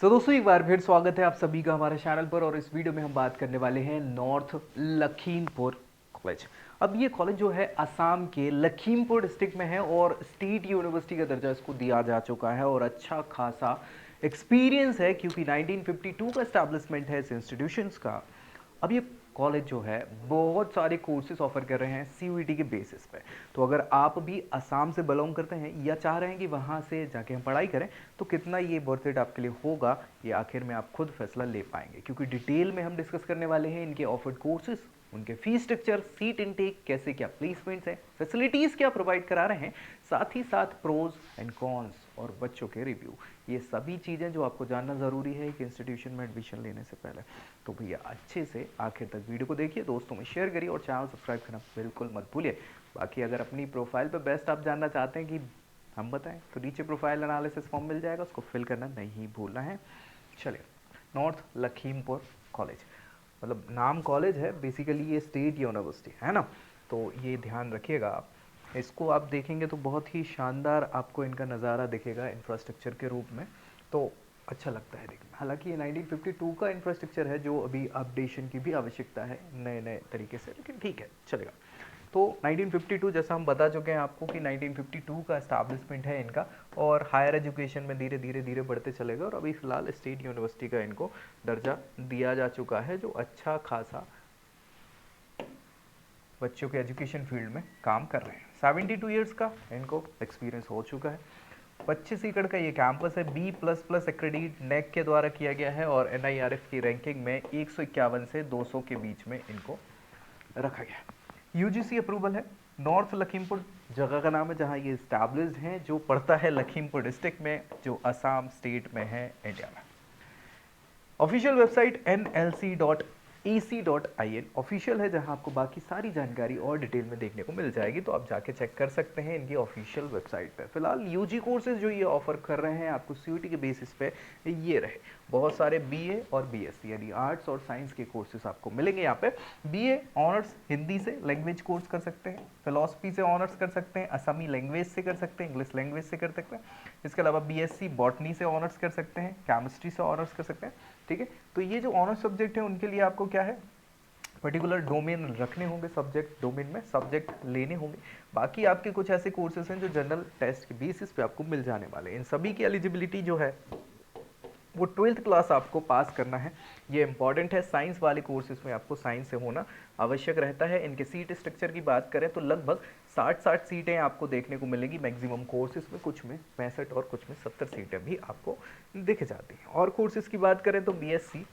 दोस्तों एक बार फिर स्वागत है आप सभी का हमारे चैनल पर। और इस वीडियो में हम बात करने वाले हैं नॉर्थ लखीमपुर कॉलेज। अब ये कॉलेज जो है असम के लखीमपुर डिस्ट्रिक्ट में है और स्टेट यूनिवर्सिटी का दर्जा इसको दिया जा चुका है और अच्छा खासा एक्सपीरियंस है क्योंकि 1952 का एस्टैब्लिशमेंट है इस इंस्टीट्यूशंस का। अब ये कॉलेज जो है बहुत सारे कोर्सेज ऑफर कर रहे हैं सीयूईटी के बेसिस पे। तो अगर आप भी असम से बिलोंग करते हैं या चाह रहे हैं कि वहाँ से जाके हम पढ़ाई करें तो कितना ये वर्थ इट आपके लिए होगा, ये आखिर में आप खुद फैसला ले पाएंगे क्योंकि डिटेल में हम डिस्कस करने वाले हैं इनके ऑफर्ड कोर्सेज, उनके फीस स्ट्रक्चर, सीट इनटेक, कैसे क्या प्लेसमेंट्स हैं, फैसिलिटीज़ क्या प्रोवाइड करा रहे हैं, साथ ही साथ प्रोज एंड कॉन्स और बच्चों के रिव्यू। ये सभी चीज़ें जो आपको जानना ज़रूरी है कि इंस्टीट्यूशन में एडमिशन लेने से पहले। तो भैया अच्छे से आखिर तक वीडियो को देखिए, दोस्तों में शेयर करिए और चैनल सब्सक्राइब करना बिल्कुल मत भूलिए। बाकी अगर अपनी प्रोफाइल पर बेस्ट आप जानना चाहते हैं कि हम बताएं तो नीचे प्रोफाइल एनालिसिस फॉर्म मिल जाएगा, उसको फिल करना नहीं भूलना है। चलिए, नॉर्थ लखीमपुर कॉलेज मतलब नाम कॉलेज है, बेसिकली ये स्टेट यूनिवर्सिटी है ना, तो ये ध्यान रखिएगा आप। इसको आप देखेंगे तो बहुत ही शानदार आपको इनका नज़ारा दिखेगा इंफ्रास्ट्रक्चर के रूप में, तो अच्छा लगता है देखने में। हालांकि ये 1952 का इंफ्रास्ट्रक्चर है जो अभी अपडेशन की भी आवश्यकता है नए नए तरीके से, लेकिन ठीक है चलेगा। तो 1952 जैसा हम बता चुके हैं आपको कि 1952 का एस्टैब्लिशमेंट है इनका और हायर एजुकेशन में धीरे धीरे धीरे बढ़ते चलेगा और अभी फिलहाल स्टेट यूनिवर्सिटी का इनको दर्जा दिया जा चुका है जो अच्छा खासा बच्चों के एजुकेशन फील्ड में काम कर रहे हैं। 72 ईयर्स का इनको एक्सपीरियंस हो चुका है। 25 एकड़ का ये कैंपस है, बी प्लस प्लस एक्रेडिट नेक के द्वारा किया गया है और एनआईआरएफ की रैंकिंग में 151 से 200 के बीच में इनको रखा गया है। यूजीसी अप्रूवल है। नॉर्थ लखीमपुर जगह का नाम है जहां ये स्टैब्लिश्ड है, जो पड़ता है लखीमपुर डिस्ट्रिक्ट में, जो असम स्टेट में है इंडिया में। ऑफिशियल वेबसाइट nlc.ac.in ऑफिशियल है, जहां आपको बाकी सारी जानकारी और डिटेल में देखने को मिल जाएगी, तो आप जाके चेक कर सकते हैं इनकी ऑफिशियल वेबसाइट पे। फिलहाल यूजी कोर्सेज जो ये ऑफर कर रहे हैं आपको सीयूटी के बेसिस पे ये रहे। बहुत सारे बीए और बीएससी यानी आर्ट्स और साइंस के कोर्सेज आपको मिलेंगे यहाँ पे। बीए ऑनर्स हिंदी से लैंग्वेज कोर्स कर सकते हैं, फिलोसफी से ऑनर्स कर सकते हैं, असमी लैंग्वेज से कर सकते हैं, इंग्लिश लैंग्वेज से कर सकते हैं। इसके अलावा बीएससी बॉटनी से ऑनर्स कर सकते हैं, केमिस्ट्री से ऑनर्स कर सकते हैं। ठीक है, तो ये जो ऑनर्स सब्जेक्ट है उनके लिए आपको क्या है, पर्टिकुलर डोमेन रखने होंगे, सब्जेक्ट डोमेन में सब्जेक्ट लेने होंगे। बाकी आपके कुछ ऐसे कोर्सेज हैं जो जनरल टेस्ट के बेसिस पे आपको मिल जाने वाले हैं। इन सभी की एलिजिबिलिटी जो है वो 12th क्लास आपको पास करना है, ये इंपॉर्टेंट है। साइंस वाले कोर्सेज में आपको साइंस से होना आवश्यक रहता है। इनके सीट स्ट्रक्चर की बात करें तो लगभग 60 सीटें आपको देखने को मिलेंगी मैक्सिमम कोर्सेज में, कुछ में 65 और कुछ में 70 सीटें भी आपको दिख जाती हैं। और कोर्सेज की बात करें तो बीएससी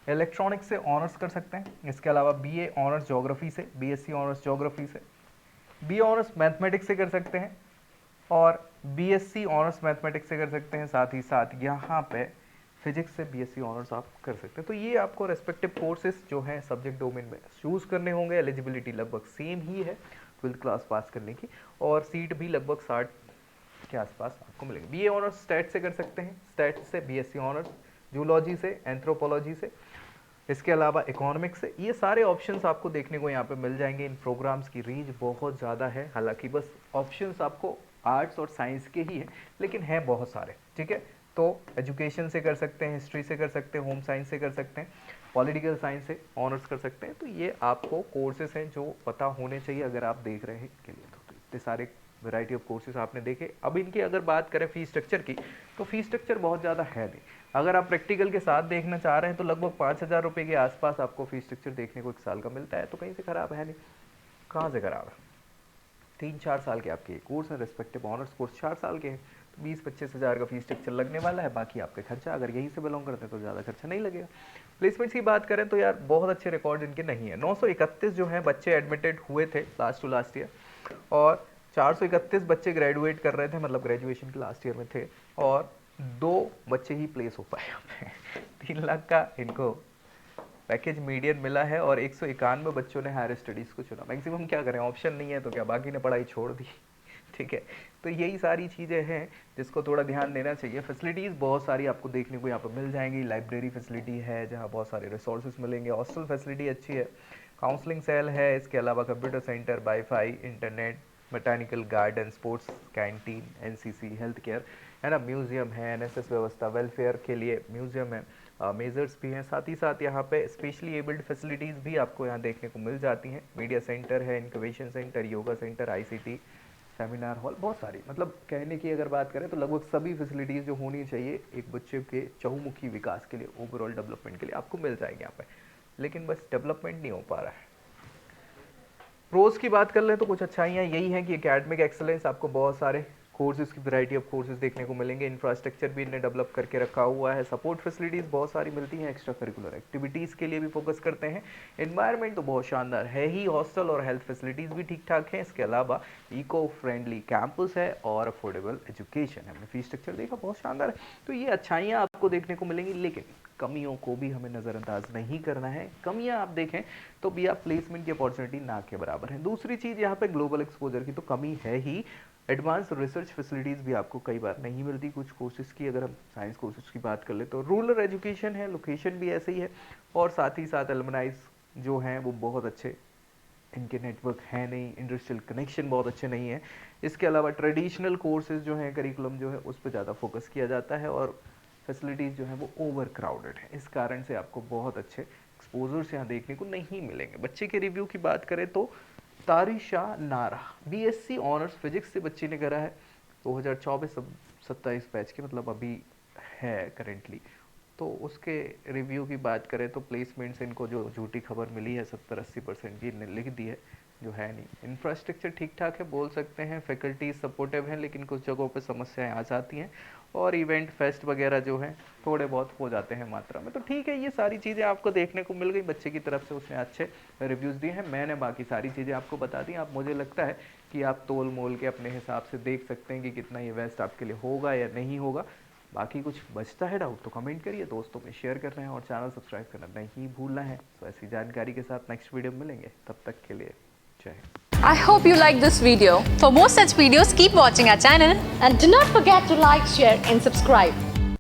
इलेक्ट्रॉनिक्स से ऑनर्स कर सकते हैं। इसके अलावा बीए ऑनर्स ज्योग्राफी से, बीएससी ऑनर्स ज्योग्राफी से, बीए ऑनर्स मैथमेटिक्स से कर सकते हैं और बीएससी ऑनर्स मैथमेटिक्स से कर सकते हैं। साथ ही साथ यहाँ पे फिजिक्स से बीएससी ऑनर्स आप कर सकते हैं। तो ये आपको रेस्पेक्टिव कोर्सेज जो हैं सब्जेक्ट डोमेन में चूज़ करने होंगे। एलिजिबिलिटी लगभग सेम ही है 12th क्लास पास करने की और सीट भी लगभग 60 के आसपास आपको मिलेंगे। बीए ऑनर्स स्टैट से कर सकते हैं, स्टैट से बीएससी ऑनर्स, जूलॉजी से, एंथ्रोपोलॉजी से, इसके अलावा इकोनॉमिक्स से। ये सारे ऑप्शंस आपको देखने को यहाँ पे मिल जाएंगे। इन प्रोग्राम्स की रेंज बहुत ज़्यादा है, हालांकि बस ऑप्शंस आपको आर्ट्स और साइंस के ही हैं, लेकिन हैं बहुत सारे। ठीक है, तो एजुकेशन से कर सकते हैं, हिस्ट्री से कर सकते हैं, होम साइंस से कर सकते हैं, पॉलिटिकल साइंस से ऑनर्स कर सकते हैं। तो ये आपको कोर्सेज हैं जो पता होने चाहिए अगर आप देख रहे हैं के लिए। तो इतने सारे वैरायटी ऑफ कोर्सेज आपने देखे। अब इनकी अगर बात करें फीस स्ट्रक्चर की, तो फीस स्ट्रक्चर बहुत ज़्यादा है नहीं। अगर आप प्रैक्टिकल के साथ देखना चाह रहे हैं तो लगभग 5,000 रुपये के आसपास आपको फीस स्ट्रक्चर देखने को एक साल का मिलता है, तो कहीं से ख़राब है नहीं। कहाँ से ख़राब है, 3-4 साल के आपके कोर्स हैं, रेस्पेक्टिव ऑनर्स कोर्स 4 साल के हैं, तो 20-25 हज़ार का फीस स्ट्रक्चर लगने वाला है। बाकी आपके खर्चा अगर यहीं से बिलोंग करते हैं तो ज़्यादा खर्चा नहीं लगेगा। प्लेसमेंट्स की बात करें तो यार बहुत अच्छे रिकॉर्ड इनके नहीं है। 931 जो हैं बच्चे एडमिटेड हुए थे लास्ट टू लास्ट ईयर और 431 बच्चे ग्रेजुएट कर रहे थे, मतलब ग्रेजुएशन के लास्ट ईयर में थे, और 2 बच्चे ही प्लेस हो पाए यहाँ पे। 3 लाख का इनको पैकेज मीडियन मिला है और 191 बच्चों ने हायर स्टडीज़ को चुना। मैक्सिमम क्या करें, ऑप्शन नहीं है तो क्या, बाकी ने पढ़ाई छोड़ दी। ठीक है, तो यही सारी चीज़ें हैं जिसको थोड़ा ध्यान देना चाहिए। फैसिलिटीज़ बहुत सारी आपको देखने को यहाँ पर मिल जाएंगी। लाइब्रेरी फैसिलिटी है जहाँ बहुत सारे रिसोर्सेज मिलेंगे, हॉस्टल फैसिलिटी अच्छी है, काउंसलिंग सेल है, इसके अलावा computer centre, wifi, internet, botanical garden, sports canteen, NCC, health care, है ना, म्यूज़ियम है, एनएसएस व्यवस्था, वेलफेयर के लिए म्यूज़ियम है, मेजर्स भी हैं, साथ ही साथ यहाँ पे स्पेशली एबल्ड फैसिलिटीज़ भी आपको यहाँ देखने को मिल जाती हैं। मीडिया सेंटर है, incubation centre, yoga centre, ICT, seminar hall, बहुत सारी, मतलब कहने की अगर बात करें तो लगभग सभी फैसिलिटीज़ जो होनी चाहिए एक बच्चे के चहुमुखी विकास के लिए, ओवरऑल डेवलपमेंट के लिए आपको मिल जाएगी यहाँ पे। लेकिन बस डेवलपमेंट नहीं हो पा रहा है। प्रोज की बात कर लें तो कुछ अच्छाइयाँ यही हैं कि एकेडमिक एक्सेलेंस, आपको बहुत सारे कोर्सेज की वैरायटी ऑफ कोर्सेज देखने को मिलेंगे। इंफ्रास्ट्रक्चर भी इन्हें डेवलप करके रखा हुआ है। सपोर्ट फैसिलिटीज़ बहुत सारी मिलती हैं। एक्स्ट्रा करिकुलर एक्टिविटीज़ के लिए भी फोकस करते हैं। एनवायरनमेंट तो बहुत शानदार है ही, हॉस्टल और हेल्थ फैसिलिटीज़ भी ठीक ठाक हैं। इसके अलावा इको फ्रेंडली कैंपस है और अफोर्डेबल एजुकेशन है। हमने फीस स्ट्रक्चर देखा, बहुत शानदार है। तो ये अच्छाइयाँ आपको देखने को मिलेंगी, लेकिन कमियों को भी हमें नज़रअंदाज नहीं करना है। कमियां आप देखें तो भी आप प्लेसमेंट की अपॉर्चुनिटी ना के बराबर है। दूसरी चीज़ यहाँ पे ग्लोबल एक्सपोजर की तो कमी है ही। एडवांस रिसर्च फैसिलिटीज़ भी आपको कई बार नहीं मिलती कुछ कोर्सेज की। अगर हम साइंस कोर्सेज की बात कर ले तो रूरल एजुकेशन है, लोकेशन भी ऐसे ही है, और साथ ही साथ एलुमनाइज जो हैं वो बहुत अच्छे इनके नेटवर्क है नहीं, इंडस्ट्रियल कनेक्शन बहुत अच्छे नहीं है। इसके अलावा ट्रेडिशनल कोर्सेज जो हैं, करिकुलम जो है उस पर ज़्यादा फोकस किया जाता है, और फैसिलिटीज़ जो है वो ओवर क्राउडेड है। इस कारण से आपको बहुत अच्छे एक्सपोजर्स यहाँ देखने को नहीं मिलेंगे। बच्चे के रिव्यू की बात करें तो तारिशा नारा बीएससी ऑनर्स फिजिक्स से बच्ची ने करा है, 2024-27 बैच के, मतलब अभी है करेंटली। तो उसके रिव्यू की बात करें तो प्लेसमेंट से इनको जो झूठी खबर मिली है 70-80% की इन्हें लिख दी है, जो है नहीं। इंफ्रास्ट्रक्चर ठीक ठाक है बोल सकते हैं, फैकल्टी सपोर्टिव हैं, लेकिन कुछ जगहों पे समस्याएं आ जाती हैं, और इवेंट फेस्ट वगैरह जो हैं थोड़े बहुत हो जाते हैं मात्रा में। तो ठीक है, ये सारी चीज़ें आपको देखने को मिल गई। बच्चे की तरफ से उसने अच्छे रिव्यूज़ दिए हैं, मैंने बाकी सारी चीज़ें आपको बता दी। आप, मुझे लगता है कि आप तोल मोल के अपने हिसाब से देख सकते हैं कि कितना ये बेस्ट आपके लिए होगा या नहीं होगा। बाकी कुछ बचता है डाउट तो कमेंट करिए, दोस्तों में शेयर कर रहे हैं, और चैनल सब्सक्राइब करना नहीं भूलना है। तो ऐसी जानकारी के साथ नेक्स्ट वीडियो में मिलेंगे, तब तक के लिए जय Hind. I hope you like this video. For more such videos, keep watching our channel. And do not forget to like, share and subscribe.